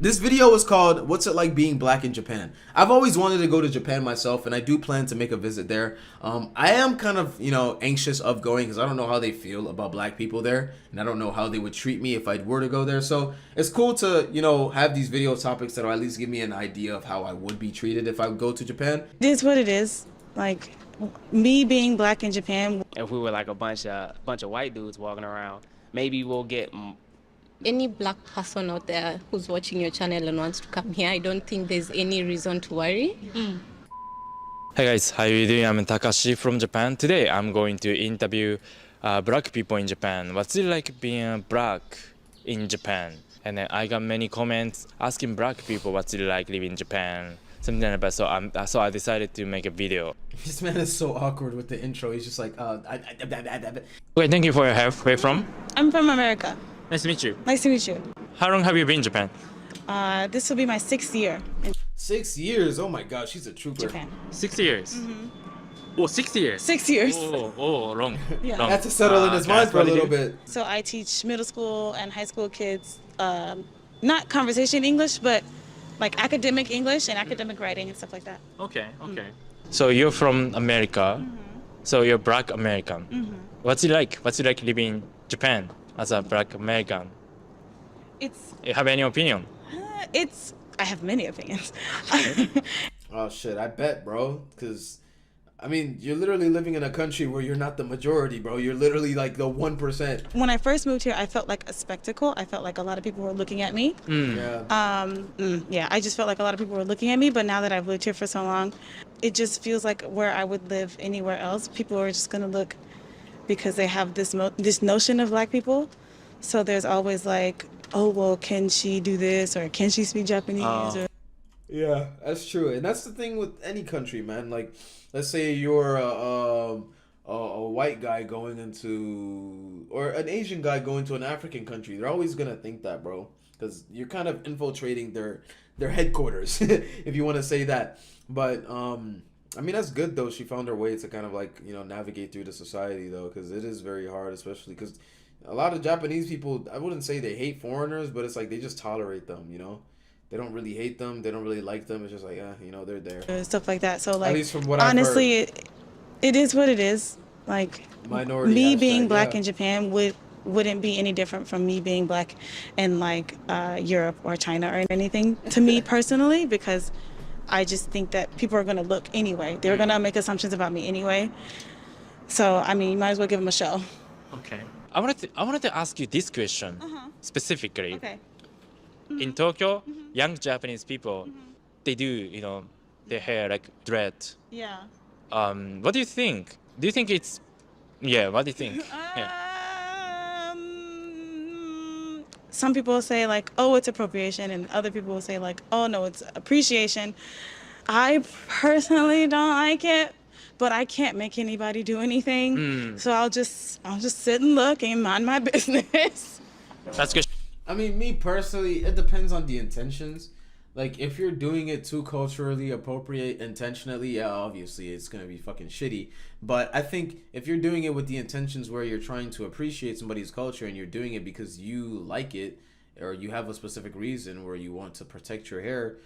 This video is called "What's It Like Being Black in Japan?" I've always wanted to go to Japan myself, and I do plan to make a visit there. I am kind of, anxious of going because I don't know how they feel about black people there, and I don't know how they would treat me if I were to go there. So it's cool to, have these video topics that will at least give me an idea of how I would be treated if I go to Japan. It is what it is. Like, me being black in Japan. If we were like a bunch of white dudes walking around, maybe we'll get any black person out there who's watching your channel and wants to come here, I don't think there's any reason to worry. Hey guys, how are you doing? I'm Takashi from Japan. Today I'm going to interview black people in Japan. What's it like being black in Japan? And then I got many comments asking black people what's it like living in Japan, something like that. So I decided to make a video. This man is so awkward with the intro. He's just like, Okay, thank you for your help. Where from? I'm from America. Nice to meet you. Nice to meet you. How long have you been in Japan? This will be my 6th year in 6 years. Oh my God, she's a trooper. Japan. 6 years. Oh, 6 years. 6 years. Long. Yeah. long. Had to settle in his mind for a little bit. So I teach middle school and high school kids, not conversation English, but like academic English and academic writing and stuff like that. Okay. So you're from America. So you're black American. What's it like? What's it like living in Japan as a black American? You have any opinion? I have many opinions. Oh shit, I bet, bro. Because, you're literally living in a country where you're not the majority, bro. You're literally like the 1%. When I first moved here, I felt like a spectacle. I felt like a lot of people were looking at me. Yeah. I just felt like a lot of people were looking at me. But now that I've lived here for so long, it just feels like where I would live anywhere else, people are just gonna look because they have this notion of black people. So there's always like, oh, well, can she do this? Or can she speak Japanese? Yeah, that's true. And that's the thing with any country, man. Like, let's say you're a white guy going into, or an Asian guy going to an African country. They're always going to think that, bro. Because you're kind of infiltrating their headquarters, if you want to say that. But, that's good, though. She found her way to kind of like, navigate through the society, though. Because it is very hard, especially because a lot of Japanese people, I wouldn't say they hate foreigners, but it's like they just tolerate them, They don't really hate them. They don't really like them. It's just like, they're there. Stuff like that. So, like, at least from what honestly, I've heard. it is what it is. Like, Minority me hashtag, being black yeah. in Japan wouldn't be any different from me being black in, like, Europe or China or anything to me personally, because I just think that people are going to look anyway. They're going to make assumptions about me anyway. So, you might as well give them a show. Okay. I wanted to ask you this question specifically. Okay. In Tokyo, young Japanese people, they do, their hair like dread. Yeah. What do you think? Do you think it's, what do you think? Some people will say like, oh, it's appropriation, and other people will say like, oh no, it's appreciation. I personally don't like it, but I can't make anybody do anything. So I'll just sit and look and mind my business. That's good. Me personally, it depends on the intentions. Like, if you're doing it too culturally appropriate intentionally, yeah, obviously it's gonna be fucking shitty. But I think if you're doing it with the intentions where you're trying to appreciate somebody's culture and you're doing it because you like it or you have a specific reason where you want to protect your hair,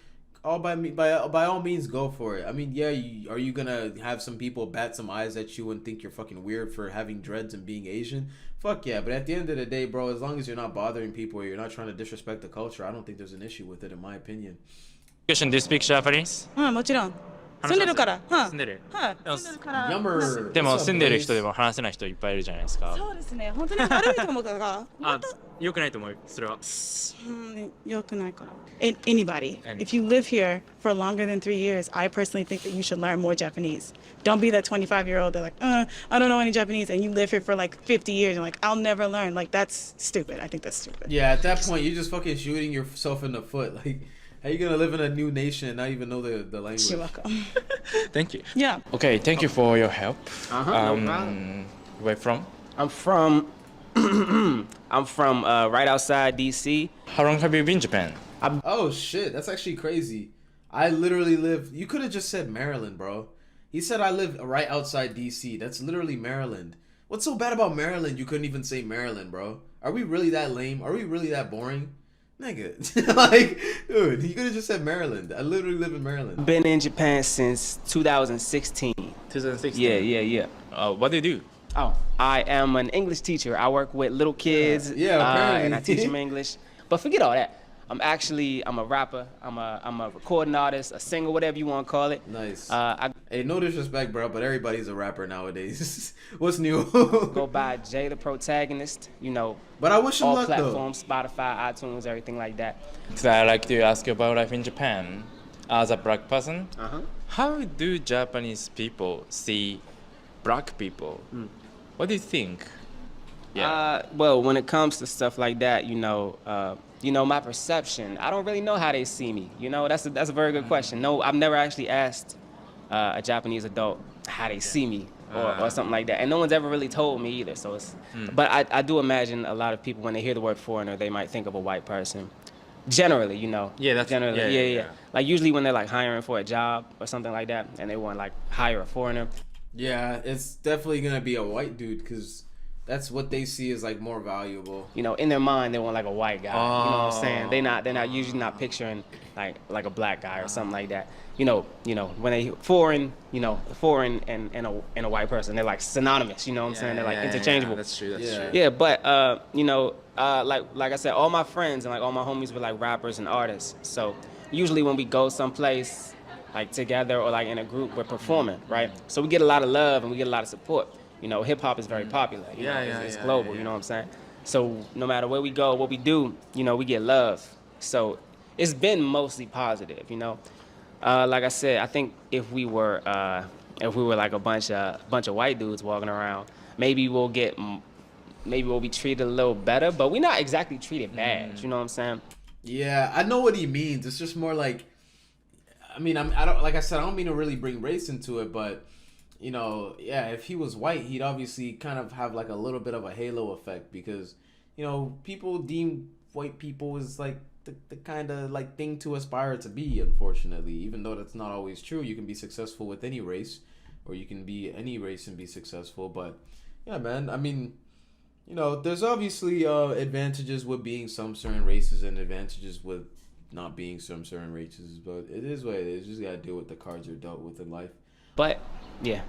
by all means, go for it. Are you gonna have some people bat some eyes at you and think you're fucking weird for having dreads and being Asian? Fuck yeah, but at the end of the day, bro, as long as you're not bothering people or you're not trying to disrespect the culture, I don't think there's an issue with it, in my opinion. Question, do you speak Japanese? もちろん。住んでるから。住んでる。住んでるから。Yummer. でも What's up, 住んでる Blaze? 人でも話せない人いっぱいいるじゃないですか。そうですね。本当に悪いと思うから。良くないと思う。それは。良くないから。Anybody, if you live here for longer than 3 years, I personally think that you should learn more Japanese. Don't be that 25-year-old that like, I don't know any Japanese, and you live here for like 50 years and like, I'll never learn. Like, that's stupid. I think that's stupid. Yeah, at that point, you're just fucking shooting yourself in the foot. Like, how you gonna live in a new nation and not even know the language? You're welcome. Thank you. Yeah. Okay, thank you for your help. No problem. Where from? I'm from right outside DC. How long have you been in Japan? Oh shit, that's actually crazy. I literally live. You could have just said Maryland, bro. He said I live right outside DC. That's literally Maryland. What's so bad about Maryland? You couldn't even say Maryland, bro. Are we really that lame? Are we really that boring? Nigga, like, dude, you could have just said Maryland. I literally live in Maryland. Been in Japan since 2016. 2016. Yeah. What do you do? Oh, I am an English teacher. I work with little kids. Yeah, apparently. And I teach them English. But forget all that. I'm a rapper. I'm a recording artist, a singer, whatever you want to call it. Nice. I Hey, no disrespect, bro, but everybody's a rapper nowadays. What's new? go by Jay the Protagonist. You know, But I wish him all luck, though. platforms, Spotify, iTunes, everything like that. So I'd like to ask you about life in Japan. As a black person, Uh-huh. how do Japanese people see black people? What do you think? Well, when it comes to stuff like that, my perception, I don't really know how they see me. You know, that's a very good question. No, I've never actually asked a Japanese adult how they see me or something like that. And no one's ever really told me either. So it's, but I do imagine a lot of people, when they hear the word foreigner, they might think of a white person. Generally, Yeah, that's generally, yeah. Like usually when they're like hiring for a job or something like that, and they want to like hire a foreigner. Yeah, it's definitely gonna be a white dude, because that's what they see as like more valuable. You know, in their mind, they want like a white guy. You know what I'm saying? Oh. They're not usually not picturing like a black guy or something like that. You know, when they foreign and a white person, they're like synonymous. You know what I'm saying? They're like interchangeable. That's true. That's Yeah. true. Yeah, but like I said, all my friends and like all my homies were like rappers and artists. So usually when we go someplace like together or like in a group, we're performing, right? So we get a lot of love and we get a lot of support. You know, hip hop is very popular. You know, it's global. You know what I'm saying? So no matter where we go, what we do, you know, we get love. So it's been mostly positive. You know, like I said, I think if we were like a bunch of white dudes walking around, maybe we'll be treated a little better, but we're not exactly treated bad. You know what I'm saying? Yeah, I know what he means. It's just more like, I mean, I don't, like I said, I don't mean to really bring race into it, but you know, yeah, if he was white, he'd obviously kind of have like a little bit of a halo effect, because you know, people deem white people as like the kind of like thing to aspire to be. Unfortunately, even though that's not always true, you can be successful with any race, or you can be any race and be successful. But yeah, man, I mean, you know, there's obviously advantages with being some certain races and advantages with not being some certain races, but it is what it is. You just gotta deal with the cards you're dealt with in life. But yeah.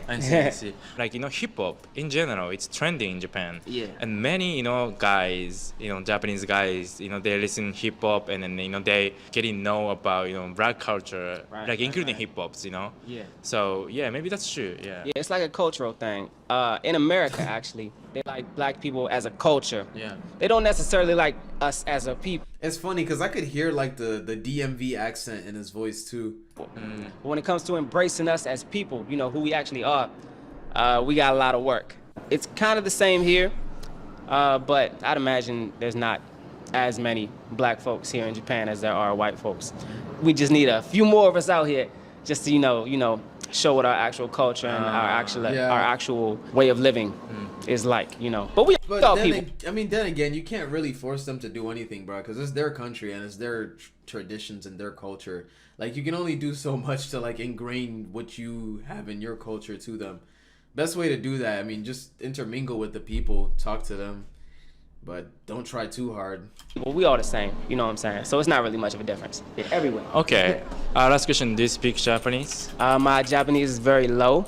I see. Like, hip hop in general, it's trending in Japan. Yeah. And many, guys, Japanese guys, they listen hip hop, and then, they getting know about, black culture, like including hip hops, Yeah. So yeah, maybe that's true. Yeah. Yeah, it's like a cultural thing. In America, actually, they like black people as a culture. Yeah. They don't necessarily like us as a people. It's funny because I could hear like the DMV accent in his voice too. When it comes to embracing us as people, who we actually are, we got a lot of work. It's kind of the same here, but I'd imagine there's not as many black folks here in Japan as there are white folks. We just need a few more of us out here just to, show what our actual culture and our actual way of living is like, But we all people. Then again, you can't really force them to do anything, bro, because it's their country and it's their traditions and their culture. Like, you can only do so much to like ingrain what you have in your culture to them. Best way to do that, just intermingle with the people, talk to them, but don't try too hard. Well, we all the same, you know what I'm saying? So it's not really much of a difference. Everywhere. Okay. Last question. Do you speak Japanese? My Japanese is very low.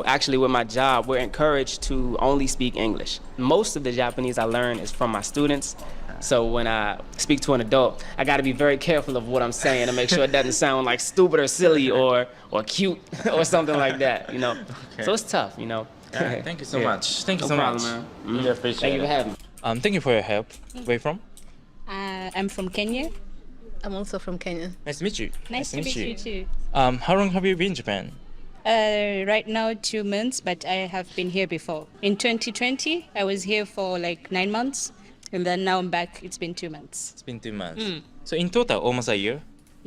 Actually with my job, we're encouraged to only speak English. Most of the Japanese I learn is from my students. So when I speak to an adult, I got to be very careful of what I'm saying to make sure it doesn't sound like stupid or silly or cute or something like that, Okay. So it's tough, Yeah, thank you so much. Thank you No so problem, much. man. Really appreciate Thank you it. for having me. Thank you for your help. Where are you from? I'm from Kenya. I'm also from Kenya. Nice to meet you. Nice to meet you too. How long have you been in Japan? Right now 2 months, but I have been here before. In 2020, I was here for like 9 months, and then now I'm back. It's been 2 months. It's been 2 months. So in total, almost a year.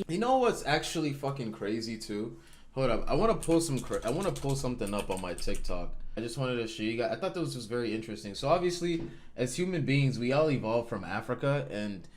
You know what's actually fucking crazy too? Hold up, I want to pull something up on my TikTok. I just wanted to show you guys. I thought this was very interesting. So obviously, as human beings, we all evolved from Africa, and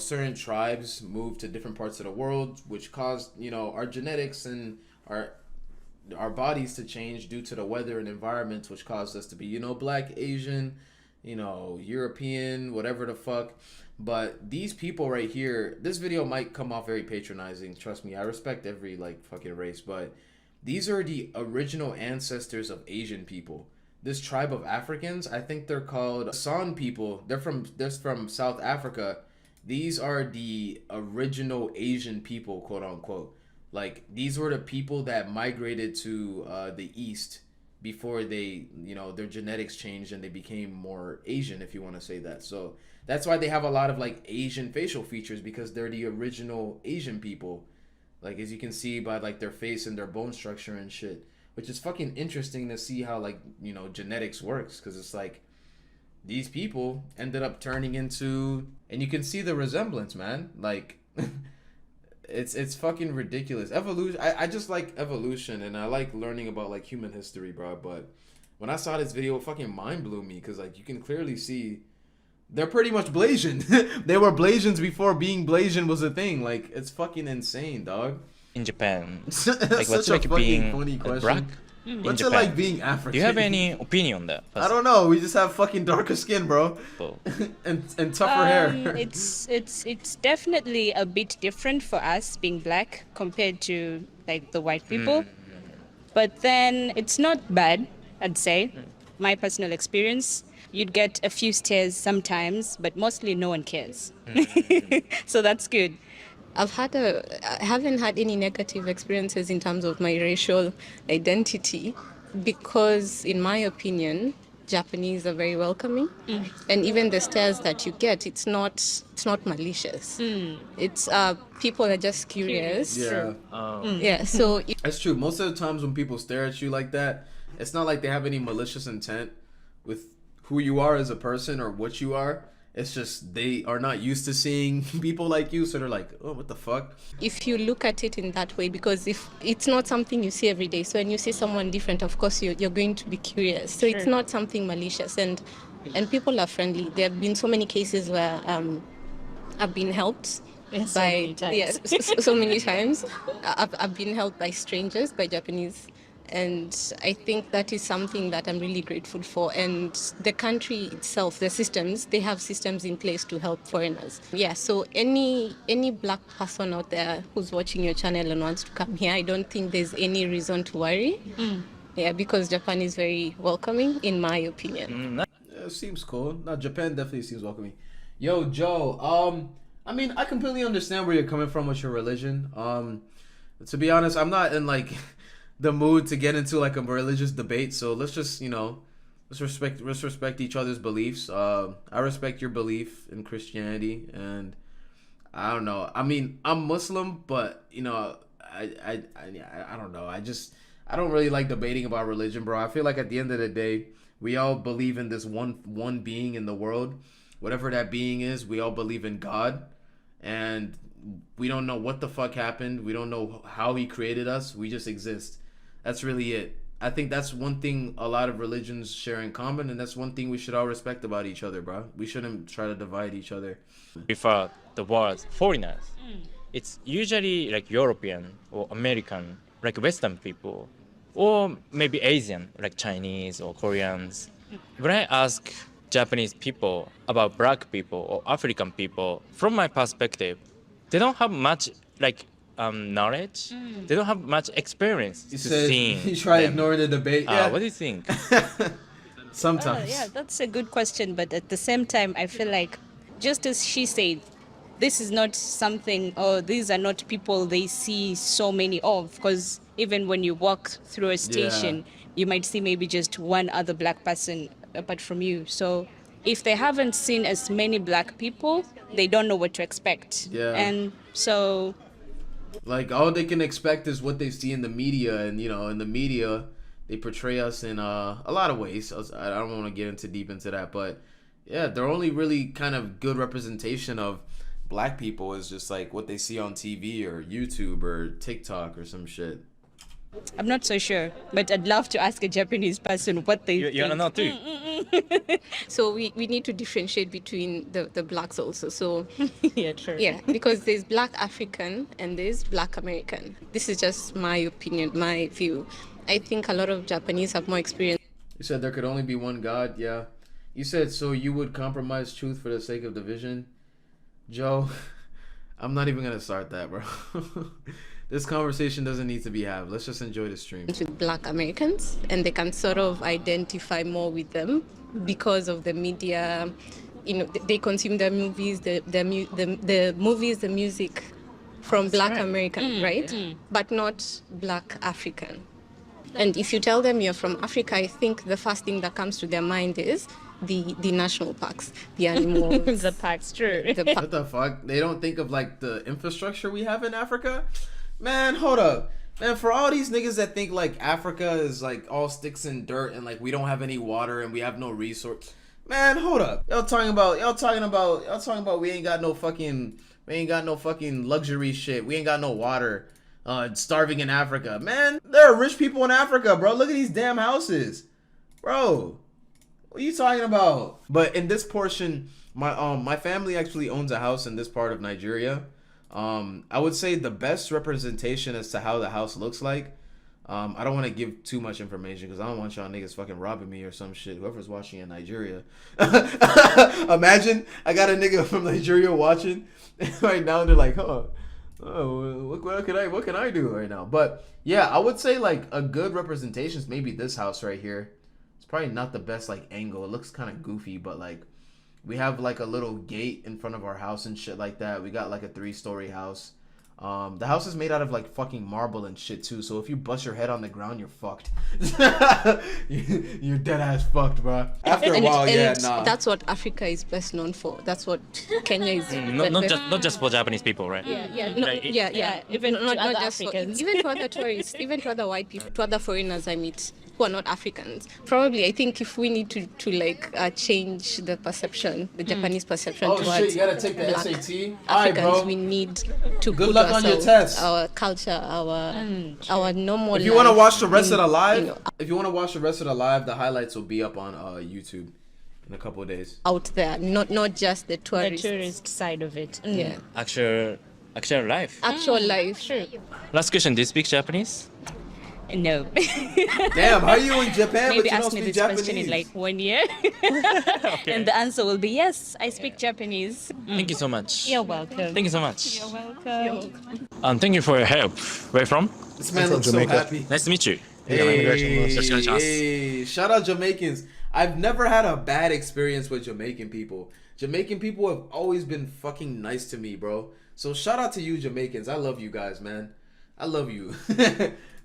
certain tribes moved to different parts of the world, which caused our genetics and our bodies to change due to the weather and environments, which caused us to be black, Asian, European, whatever the fuck. But these people right here, this video might come off very patronizing. Trust me, I respect every like fucking race, but these are the original ancestors of Asian people. This tribe of Africans, I think they're called San people. They're from South Africa. These are the original Asian people, quote unquote. Like these were the people that migrated to the East before they, their genetics changed and they became more Asian, if you want to say that. So that's why they have a lot of like Asian facial features, because they're the original Asian people. Like as you can see by like their face and their bone structure and shit, which is fucking interesting to see how like, genetics works, because it's like these people ended up turning into, and you can see the resemblance, man. Like it's fucking ridiculous. Evolution, I just like evolution, and I like learning about like human history, bro. But when I saw this video, it fucking mind blew me, because like you can clearly see they're pretty much Blasian. They were Blasians before being Blasian was a thing. Like it's fucking insane, dog. In Japan, Like what's a like fucking being funny black question. in What's it Japan? like being African? Do you have any opinion on that? I don't know. We just have fucking darker skin, bro, So, and tougher hair. It's definitely a bit different for us being black compared to like the white people. But then it's not bad, I'd say. My personal experience, you'd get a few stares sometimes, but mostly no one cares. So that's good. I haven't had any negative experiences in terms of my racial identity, because in my opinion, Japanese are very welcoming, and even the stares that you get, it's not malicious. It's people are just curious. Yeah, Yeah. So that's true. Most of the times when people stare at you like that, it's not like they have any malicious intent with who you are as a person or what you are. It's just they are not used to seeing people like you, so they're like, oh, what the fuck? if you look at it in that way, because if it's not something you see every day, so when you see someone different, of course you're going to be curious. So it's not something malicious, and people are friendly. There have been so many cases where I've been helped So many times. yes, so many times. I've been helped by strangers, by Japanese. And I think that is something that I'm really grateful for. And the country itself, the systems, they have systems in place to help foreigners. Yeah, so any black person out there who's watching your channel and wants to come here, I don't think there's any reason to worry. Yeah, because Japan is very welcoming, in my opinion. Yeah, it seems cool. No, Japan definitely seems welcoming. Yo, Joe. I mean, I completely understand where you're coming from with your religion. To be honest, I'm not in like the mood to get into like a religious debate. So let's just, let's respect each other's beliefs. I respect your belief in Christianity, and I don't know. I mean, I'm Muslim, but I don't know. I don't really like debating about religion, bro. I feel like at the end of the day, we all believe in this one being in the world. Whatever that being is, we all believe in God, and we don't know what the fuck happened. We don't know how he created us. We just exist. That's really it. I think that's one thing a lot of religions share in common, and that's one thing we should all respect about each other, bro. We shouldn't try to divide each other. prefer the word foreigners. It's usually like European or American, like Western people, or maybe Asian, like Chinese or Koreans. When I ask Japanese people about black people or African people, from my perspective, they don't have much like knowledge. They don't have much experience You to said seeing you try them. ignoring the debate. Yeah. What do you think? Sometimes. Yeah, that's a good question. But at the same time, I feel like, just as she said, this is not something, or these are not people they see so many of. Because even when you walk through a station, you might see maybe just one other black person apart from you. So if they haven't seen as many black people, they don't know what to expect. Yeah. And so Like all they can expect is what they see in the media, and in the media they portray us in a lot of ways. I don't want to get into deep into that, but yeah, they're only really kind of good representation of black people is just like what they see on TV or YouTube or TikTok or some shit. I'm not so sure, but I'd love to ask a Japanese person what they You think. don't know too. So we need to differentiate between the blacks also. So Yeah, true. yeah, because there's black African and there's black American. This is just my opinion, my view. I think a lot of Japanese have more experience. You said there could only be one God. Yeah. You said so you would compromise truth for the sake of division. Joe, I'm not even gonna start that, bro. This conversation doesn't need to be had. Let's just enjoy the stream. With Black Americans, and they can sort of identify more with them because of the media. They consume the movies, the movies, the music from Black American, right? But not Black African. And if you tell them you're from Africa, I think the first thing that comes to their mind is the national parks, the animals. The parks, true. What the fuck? They don't think of like the infrastructure we have in Africa? Man, hold up. Man, for all these niggas that think like Africa is like all sticks and dirt and like we don't have any water and we have no resource. Man, hold up. Y'all talking about we ain't got no fucking luxury shit. We ain't got no water. Starving in Africa. Man, there are rich people in Africa, bro. Look at these damn houses. Bro, what are you talking about? But in this portion, my family actually owns a house in this part of Nigeria. I would say the best representation as to how the house looks like. I don't want to give too much information because I don't want y'all niggas fucking robbing me or some shit. Whoever's watching in Nigeria. Imagine I got a nigga from Nigeria watching right now and they're like, oh, what can I do right now? But yeah, I would say like a good representation is maybe this house right here. It's probably not the best like angle. It looks kind of goofy, but like we have like a little gate in front of our house and shit like that. We got like a 3-story house. The house is made out of like fucking marble and shit too. So if you bust your head on the ground, you're fucked. You're dead ass fucked, bro. After a while, nah. That's what Africa is best known for. That's what Kenya is. Not just for Japanese people, right? Yeah. Even not to other just Africans. even to other tourists, even to other white people, to other foreigners I meet who are not Africans. Probably, I think if we need to change the perception, the Japanese perception Oh towards shit, you gotta take the Black SAT? Africans, Alright, bro. we need to Good put luck on your ourselves, test. our culture, our normal. If you want to life watch the rest in, of the live, you know, the highlights will be up on YouTube in a couple of days. out there, not just the The tourists. tourist side of it. Yeah, Actual life. actual life. True. Last question, do you speak Japanese? No. Damn, how are you in Japan Maybe but you don't ask me speak this Japanese? question in like 1 year. And the answer will be yes, I speak Japanese. Thank you so much. You're welcome. Thank you so much. You're welcome. Thank you for your help. Where you from? This man from looks so Jamaica. happy. Nice to meet you. Hey, shout out Jamaicans. I've never had a bad experience with Jamaican people. Jamaican people have always been fucking nice to me, bro. So shout out to you Jamaicans. I love you guys, man. I love you.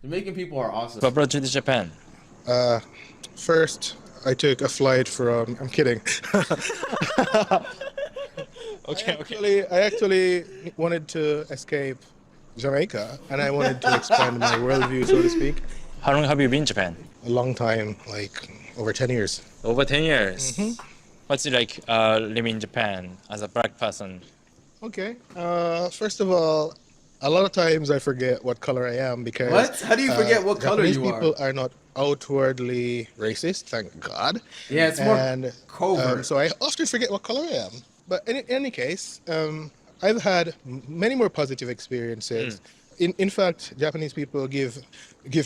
Jamaican people are awesome. What brought you to Japan? First, I took a flight from. I'm kidding. I actually wanted to escape Jamaica, and I wanted to expand my worldview, so to speak. How long have you been in Japan? A long time, like over 10 years. Over 10 years. What's it like living in Japan as a black person? Okay. First of all, a lot of times I forget what color I am because. What? How do you forget what color Japanese you are? people are not outwardly racist, thank God. Yeah, it's more covert. So I often forget what color I am. But in any case, I've had many more positive experiences. In fact, Japanese people give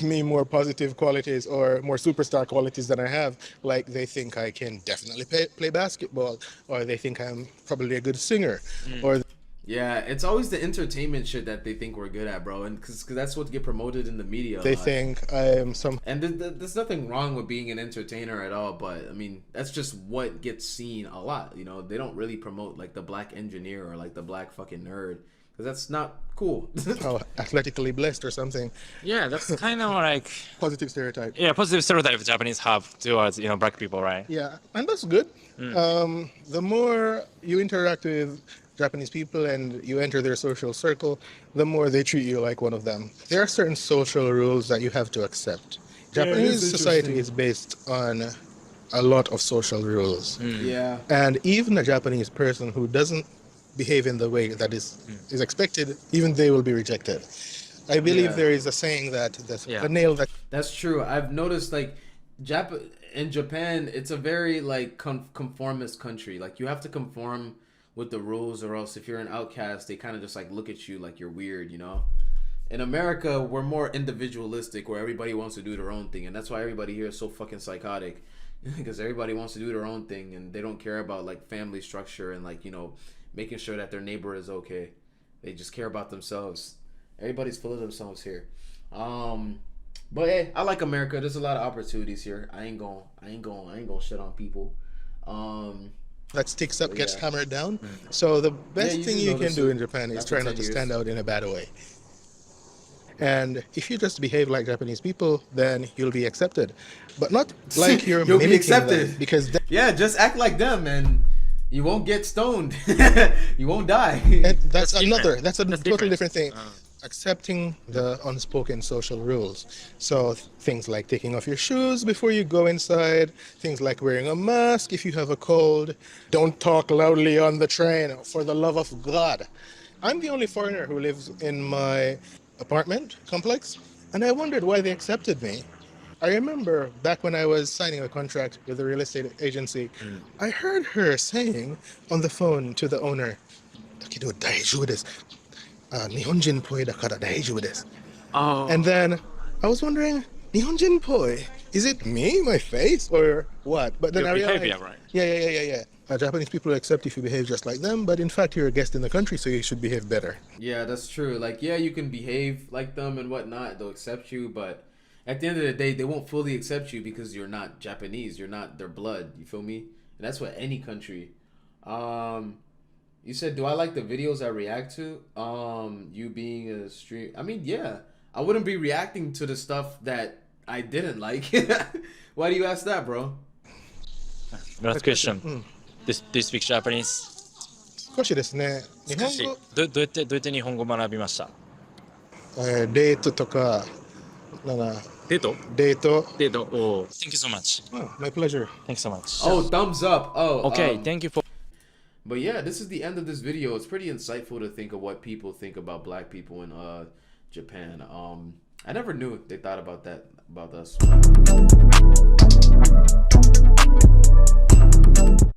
me more positive qualities or more superstar qualities than I have. Like they think I can definitely play basketball, or they think I'm probably a good singer, or Yeah, it's always the entertainment shit that they think we're good at, bro, and because that's what get promoted in the media. they think I am some. And there's nothing wrong with being an entertainer at all, but I mean that's just what gets seen a lot. You know, they don't really promote like the black engineer or like the black fucking nerd because that's not cool. How athletically blessed or something. Yeah, that's kind of like Positive stereotype. positive stereotype Japanese have towards black people, right? Yeah, and that's good. The more you interact with Japanese people and you enter their social circle, the more they treat you like one of them. There are certain social rules that you have to accept. Japanese society is based on a lot of social rules. Yeah. And even a Japanese person who doesn't behave in the way that is expected, even they will be rejected. I believe there is a saying that the nail that That's true. I've noticed like in Japan, it's a very like conformist country. Like you have to conform with the rules or else if you're an outcast, they kind of just like look at you like you're weird, you know? In America, we're more individualistic where everybody wants to do their own thing. And that's why everybody here is so fucking psychotic because everybody wants to do their own thing and they don't care about like family structure and like, making sure that their neighbor is okay. They just care about themselves. Everybody's full of themselves here. But hey, I like America. There's a lot of opportunities here. I ain't gonna shit on people. That sticks up gets yeah. hammered down. So the best you thing do you can notice do it in Japan is after try 10 not to years. stand out in a bad way. And if you just behave like Japanese people, then you'll be accepted. But not like you're You'll be mimicking accepted. them, because Yeah, just act like them and you won't get stoned. You won't die. that's a different. totally different thing. Accepting the unspoken social rules. So things like taking off your shoes before you go inside, things like wearing a mask if you have a cold, don't talk loudly on the train, for the love of God. I'm the only foreigner who lives in my apartment complex, and I wondered why they accepted me. I remember back when I was signing a contract with a real estate agency, I heard her saying on the phone to the owner, "Takedo daijoubu desu. Nihonjin poi dakara daijoubu desu." And then I was wondering, Nihonjin poi, is it me, my face, or what? But then Your I realized, behavior, right? Yeah. Japanese people accept if you behave just like them, but in fact you're a guest in the country, so you should behave better. Yeah, that's true. Like, yeah, you can behave like them and whatnot. They'll accept you, but at the end of the day, they won't fully accept you because you're not Japanese. You're not their blood. You feel me? And that's what any country. You said, do I like the videos I react to? You being a stream. I mean, yeah. I wouldn't be reacting to the stuff that I didn't like. Why do you ask that, bro? Last question. Do you speak Japanese? 少しですね、日本語、どうやって日本語学びました？デートとか、なんかデート？デート。Oh, thank you so much. Oh, my pleasure. Thanks so much. Oh, thumbs up. Oh, Okay, thank you for. But yeah, this is the end of this video. It's pretty insightful to think of what people think about black people in Japan. I never knew they thought about that about us.